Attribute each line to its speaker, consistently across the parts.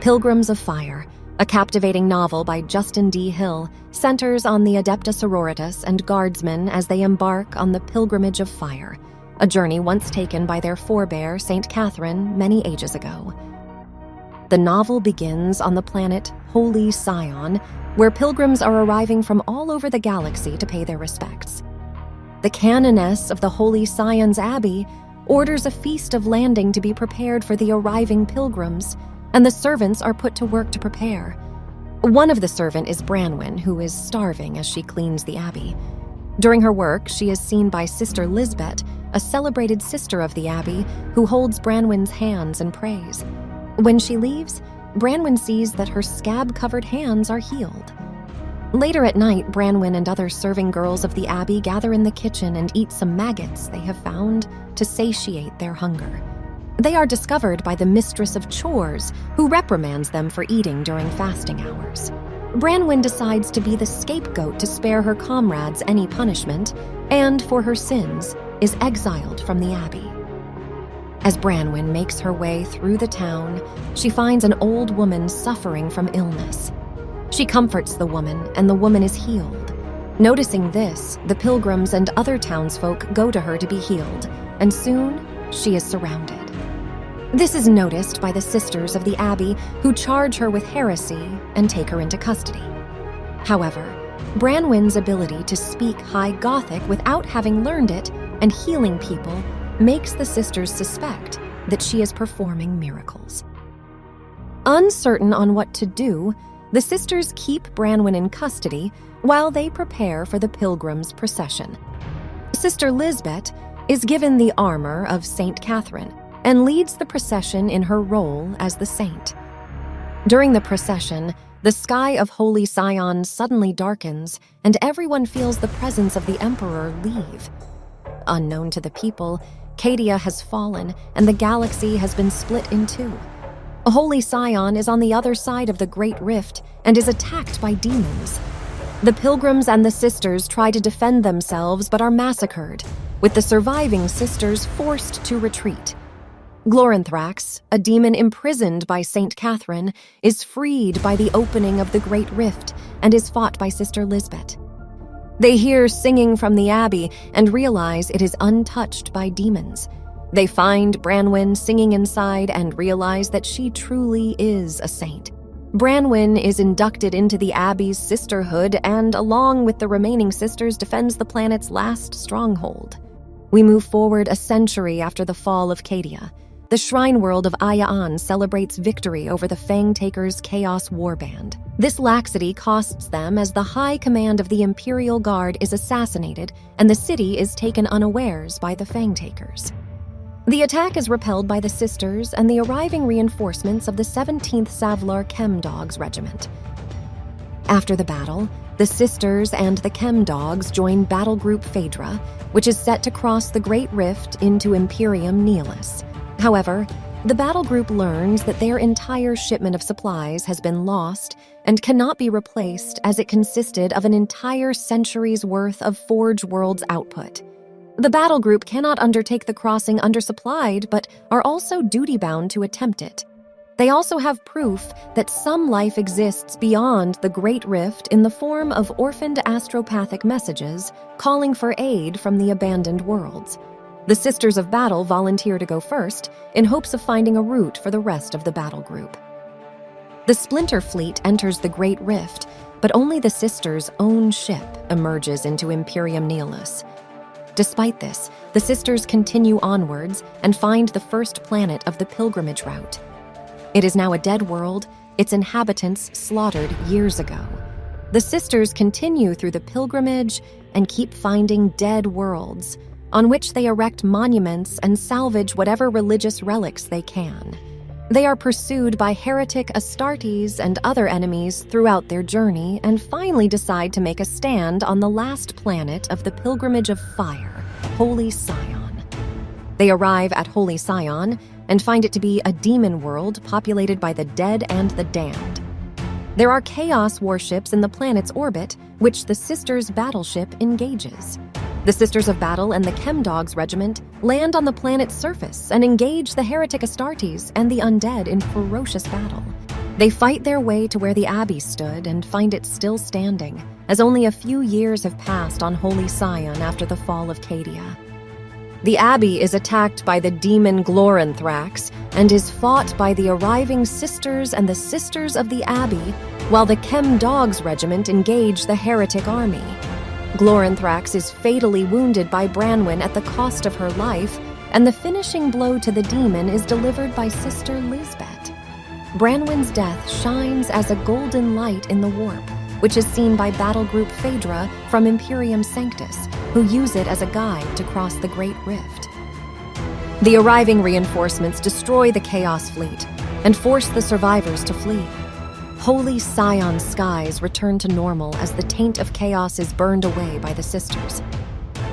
Speaker 1: Pilgrims of Fire, a captivating novel by Justin D. Hill, centers on the Adepta Sororitas and guardsmen as they embark on the Pilgrimage of Fire, a journey once taken by their forebear Saint Katherine many ages ago. The novel begins on the planet Holy Cion, where pilgrims are arriving from all over the galaxy to pay their respects. The canoness of the Holy Cion's Abbey orders a feast of landing to be prepared for the arriving pilgrims, and the servants are put to work to prepare. One of the servants is Branwen, who is starving as she cleans the abbey. During her work, she is seen by Sister Lisbeth, a celebrated sister of the abbey, who holds Branwen's hands and prays. When she leaves, Branwen sees that her scab-covered hands are healed. Later at night, Branwen and other serving girls of the abbey gather in the kitchen and eat some maggots they have found to satiate their hunger. They are discovered by the mistress of chores, who reprimands them for eating during fasting hours. Branwen decides to be the scapegoat to spare her comrades any punishment, and for her sins, is exiled from the abbey. As Branwen makes her way through the town, she finds an old woman suffering from illness. She comforts the woman, and the woman is healed. Noticing this, the pilgrims and other townsfolk go to her to be healed, and soon she is surrounded. This is noticed by the sisters of the abbey, who charge her with heresy and take her into custody. However, Branwen's ability to speak High Gothic without having learned it and healing people makes the sisters suspect that she is performing miracles. Uncertain on what to do, the sisters keep Branwen in custody while they prepare for the pilgrims' procession. Sister Lisbeth is given the armor of Saint Katherine and leads the procession in her role as the saint. During the procession, the sky of Holy Cion suddenly darkens, and everyone feels the presence of the Emperor leave. Unknown to the people, Cadia has fallen, and the galaxy has been split in two. Holy Cion is on the other side of the Great Rift and is attacked by demons. The pilgrims and the sisters try to defend themselves but are massacred, with the surviving sisters forced to retreat. Gloranthax, a demon imprisoned by Saint Katherine, is freed by the opening of the Great Rift and is fought by Sister Lisbeth. They hear singing from the abbey and realize it is untouched by demons. They find Branwen singing inside and realize that she truly is a saint. Branwen is inducted into the abbey's sisterhood and, along with the remaining sisters, defends the planet's last stronghold. We move forward a century after the fall of Cadia. The shrine world of Ayaan celebrates victory over the Fang-Takers' Chaos Warband. This laxity costs them as the high command of the Imperial Guard is assassinated and the city is taken unawares by the Fang-Takers. The attack is repelled by the sisters and the arriving reinforcements of the 17th Savlar Chemdogs Regiment. After the battle, the sisters and the Chemdogs join Battle Group Phaedra, which is set to cross the Great Rift into Imperium Nihilus. However, the battle group learns that their entire shipment of supplies has been lost and cannot be replaced as it consisted of an entire century's worth of Forge World's output. The battle group cannot undertake the crossing undersupplied, but are also duty-bound to attempt it. They also have proof that some life exists beyond the Great Rift in the form of orphaned astropathic messages calling for aid from the abandoned worlds. The Sisters of Battle volunteer to go first in hopes of finding a route for the rest of the battle group. The Splinter Fleet enters the Great Rift, but only the Sisters' own ship emerges into Imperium Nihilus. Despite this, the Sisters continue onwards and find the first planet of the pilgrimage route. It is now a dead world, its inhabitants slaughtered years ago. The Sisters continue through the pilgrimage and keep finding dead worlds, on which they erect monuments and salvage whatever religious relics they can. They are pursued by heretic Astartes and other enemies throughout their journey and finally decide to make a stand on the last planet of the Pilgrimage of Fire, Holy Cion. They arrive at Holy Cion and find it to be a demon world populated by the dead and the damned. There are chaos warships in the planet's orbit, which the Sisters' battleship engages. The Sisters of Battle and the Chemdogs Regiment land on the planet's surface and engage the heretic Astartes and the undead in ferocious battle. They fight their way to where the abbey stood and find it still standing, as only a few years have passed on Holy Cion after the fall of Cadia. The abbey is attacked by the demon Gloranthax and is fought by the arriving sisters and the sisters of the abbey, while the Chem Dogs Regiment engage the heretic army. Gloranthax is fatally wounded by Branwen at the cost of her life, and the finishing blow to the demon is delivered by Sister Lisbeth. Branwen's death shines as a golden light in the warp, which is seen by Battle Group Phaedra from Imperium Sanctus, who use it as a guide to cross the Great Rift. The arriving reinforcements destroy the Chaos Fleet and force the survivors to flee. Holy Cion skies return to normal as the taint of chaos is burned away by the Sisters.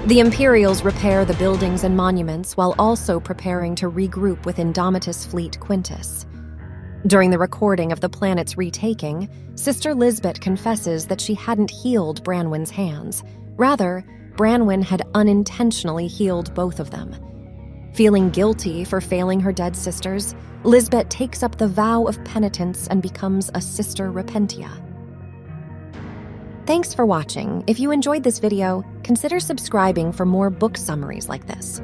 Speaker 1: The Imperials repair the buildings and monuments while also preparing to regroup with Indomitus Fleet Quintus. During the recording of the planet's retaking, Sister Lisbeth confesses that she hadn't healed Branwen's hands. Rather, Branwen had unintentionally healed both of them. Feeling guilty for failing her dead sisters, Lisbeth takes up the vow of penitence and becomes a Sister Repentia. Thanks for watching. If you enjoyed this video, consider subscribing for more book summaries like this.